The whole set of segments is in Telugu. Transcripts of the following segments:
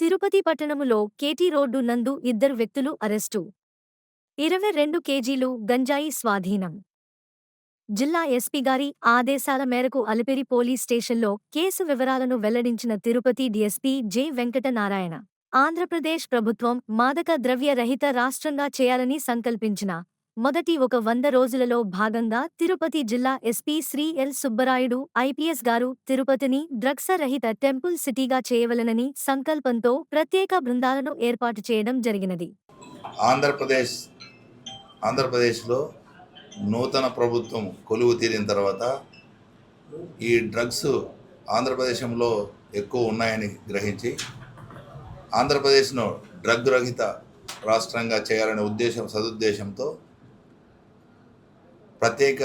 తిరుపతి పట్టణములో కేటీ రోడ్డు నందు ఇద్దరు వ్యక్తులు అరెస్టు. 22 కేజీలు గంజాయి స్వాధీనం. జిల్లా ఎస్పీ గారి ఆదేశాల మేరకు అలిపిరి పోలీస్ స్టేషన్లో కేసు వివరాలను వెల్లడించిన తిరుపతి డీఎస్పీ జె. వెంకటనారాయణ, ఆంధ్రప్రదేశ్ ప్రభుత్వం మాదక ద్రవ్య రహిత రాష్ట్రంగా చేయాలని సంకల్పించిన మొదటి 100 రోజులలో భాగంగా తిరుపతి జిల్లా SP Shri L. Subbarayudu IPS గారు తిరుపతిని డ్రగ్స్ రహిత టెంపుల్ సిటీగా చేయవలెనని సంకల్పంతో ప్రత్యేక బృందాలను ఏర్పాటు చేయడం జరిగినది. ఆంధ్రప్రదేశ్ ఆంధ్రప్రదేశ్లో నూతన ప్రభుత్వం కొలువు తీరిన తర్వాత ఈ డ్రగ్స్ ఆంధ్రప్రదేశంలో ఎక్కువ ఉన్నాయని గ్రహించి ఆంధ్రప్రదేశ్ను డ్రగ్ రహిత రాష్ట్రంగా చేయాలనే సదుద్దేశంతో ప్రత్యేక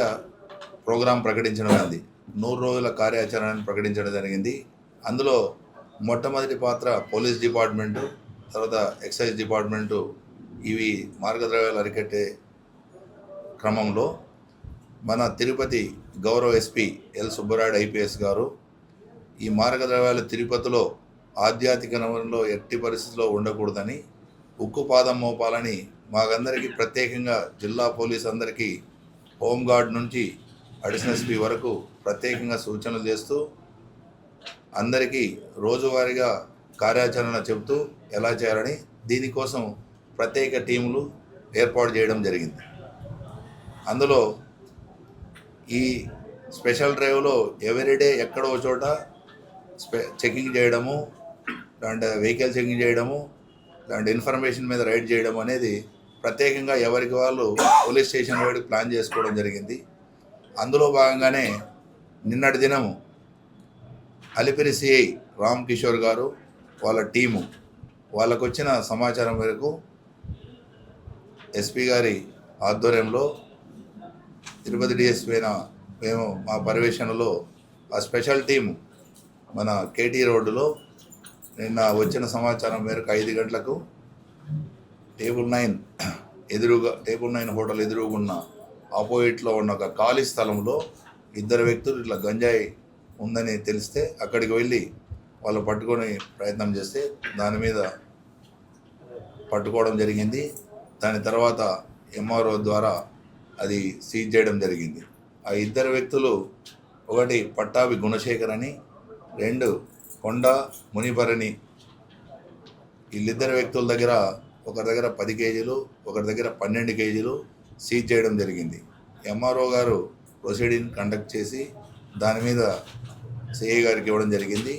ప్రోగ్రాం ప్రకటించడం జరిగింది. 100 రోజుల కార్యాచరణను ప్రకటించడం జరిగింది. అందులో మొట్టమొదటి పాత్ర పోలీస్ డిపార్ట్మెంటు, తర్వాత ఎక్సైజ్ డిపార్ట్మెంటు ఇవి మార్గద్రవ్యాలు అరికట్టే క్రమంలో మన తిరుపతి గౌరవ ఎస్పీ ఎల్. సుబ్బరాయుడు ఐపీఎస్ గారు ఈ మార్గద్రవ్యాలు తిరుపతిలో ఆధ్యాత్మిక నగరంలో ఎట్టి పరిస్థితుల్లో ఉండకూడదని, ఉక్కుపాదం మోపాలని మాకందరికీ ప్రత్యేకంగా జిల్లా పోలీస్ అందరికీ హోంగార్డ్ నుంచి అడిషనల్ ఎస్పీ వరకు ప్రత్యేకంగా సూచనలు చేస్తూ అందరికీ రోజువారీగా కార్యాచరణ చెబుతూ ఎలా చేయాలని దీనికోసం ప్రత్యేక టీములు ఏర్పాటు చేయడం జరిగింది. అందులో ఈ స్పెషల్ డ్రైవ్లో ఎవ్రీడే ఎక్కడో చోట చెకింగ్ చేయడము, అండ్ వెహికల్ చెకింగ్ చేయడము, అండ్ ఇన్ఫర్మేషన్ మీద రైడ్ చేయడం అనేది ప్రత్యేకంగా ఎవరికి వాళ్ళు పోలీస్ స్టేషన్ వైపు ప్లాన్ చేసుకోవడం జరిగింది. అందులో భాగంగానే నిన్నటి దినము అలిపిరి సిఐ రామ్ కిషోర్ గారు వాళ్ళ టీము వాళ్ళకు వచ్చిన సమాచారం మేరకు ఎస్పీ గారి ఆధ్వర్యంలో తిరుపతి డిఎస్పీ అయిన మేము మా పర్యవేక్షణలో ఆ స్పెషల్ టీము మన కేటీ రోడ్డులో నిన్న వచ్చిన సమాచారం మేరకు 5 గంటలకు టేబుల్ 9 హోటల్ ఎదురుగున్న ఆపోజిట్లో ఉన్న ఒక ఖాళీ స్థలంలో 2 వ్యక్తులు ఇట్లా గంజాయి ఉందని తెలిస్తే అక్కడికి వెళ్ళి వాళ్ళు పట్టుకొని ప్రయత్నం చేస్తే దాని మీద పట్టుకోవడం జరిగింది. దాని తర్వాత ఎంఆర్ఓ ద్వారా అది సీజ్ చేయడం జరిగింది. ఆ 2 వ్యక్తులు, ఒకటి పట్టాభి గుణశేఖర్ అని, 2 కొండ మునిపరని. వీళ్ళిద్దరు వ్యక్తుల దగ్గర ఒకరి దగ్గర 10 కేజీలు, ఒకరి దగ్గర 12 కేజీలు సీజ్ చేయడం జరిగింది. ఎంఆర్ఓ గారు ప్రొసీడింగ్ కండక్ట్ చేసి దాని మీద సిఐ గారికి ఇవ్వడం జరిగింది.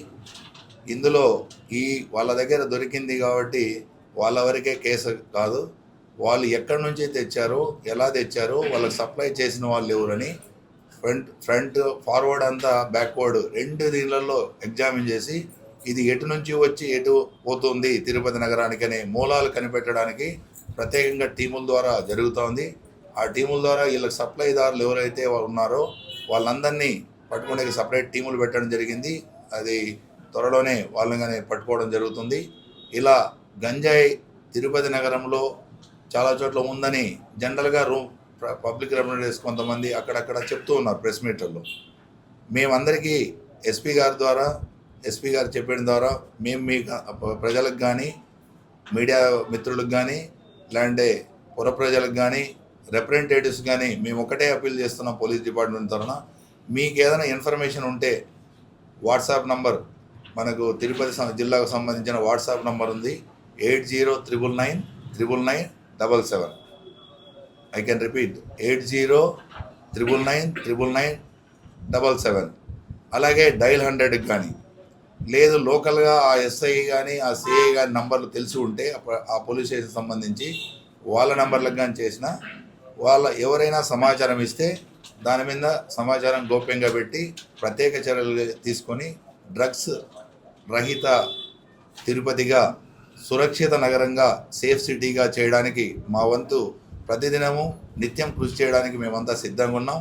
ఇందులో వాళ్ళ దగ్గర దొరికింది కాబట్టి వాళ్ళ వరకే కేసు కాదు, వాళ్ళు ఎక్కడి నుంచి తెచ్చారో, ఎలా తెచ్చారో, వాళ్ళకి సప్లై చేసిన వాళ్ళు ఎవరని ఫ్రంట్ ఫార్వర్డ్ అంతా బ్యాక్వర్డ్ 2 దీనిలలో ఎగ్జామిన్ చేసి ఇది ఎటు నుంచి వచ్చి ఎటు పోతుంది తిరుపతి నగరానికి అనే మూలాలు కనిపెట్టడానికి ప్రత్యేకంగా టీముల ద్వారా జరుగుతోంది. ఆ టీముల ద్వారా వీళ్ళకి సప్లైదారులు ఎవరైతే ఉన్నారో వాళ్ళందరినీ పట్టుకునే సపరేట్ టీములు పెట్టడం జరిగింది. అది త్వరలోనే వాళ్ళని పట్టుకోవడం జరుగుతుంది. ఇలా గంజాయి తిరుపతి నగరంలో చాలా చోట్ల ఉందని జనరల్గా పబ్లిక్ రెప్రజెంటేటివ్స్ కొంతమంది అక్కడక్కడ చెప్తూ ఉన్నారు ప్రెస్ మీట్లలో. మేమందరికీ ఎస్పీ గారు చెప్పిన ద్వారా మేము మీ ప్రజలకు కానీ, మీడియా మిత్రులకు కానీ, లేదంటే పుర ప్రజలకు కానీ, రిప్రజెంటేటివ్స్ కానీ మేము ఒకటే అప్పీల్ చేస్తున్నాం పోలీస్ డిపార్ట్మెంట్ తరఫున. మీకు ఏదైనా ఇన్ఫర్మేషన్ ఉంటే వాట్సాప్ నంబర్, మనకు తిరుపతి జిల్లాకు సంబంధించిన వాట్సాప్ నంబర్ ఉంది, 8099999977. I can repeat, 8099999977. అలాగే డైల్ 100కి కానీ, లేదు లోకల్గా ఆ ఎస్ఐ కానీ ఆ సిఐ కానీ నంబర్లు తెలిసి ఉంటే ఆ పోలీస్ స్టేషన్ సంబంధించి వాళ్ళ నంబర్లకు కానీ చేసిన వాళ్ళ ఎవరైనా సమాచారం ఇస్తే దాని మీద సమాచారం గోప్యంగా పెట్టి ప్రత్యేక చర్యలు తీసుకొని డ్రగ్స్ రహిత తిరుపతిగా, సురక్షిత నగరంగా, సేఫ్ సిటీగా చేయడానికి మా వంతు ప్రతిదినము నిత్యం కృషి చేయడానికి మేమంతా సిద్ధంగా ఉన్నాం.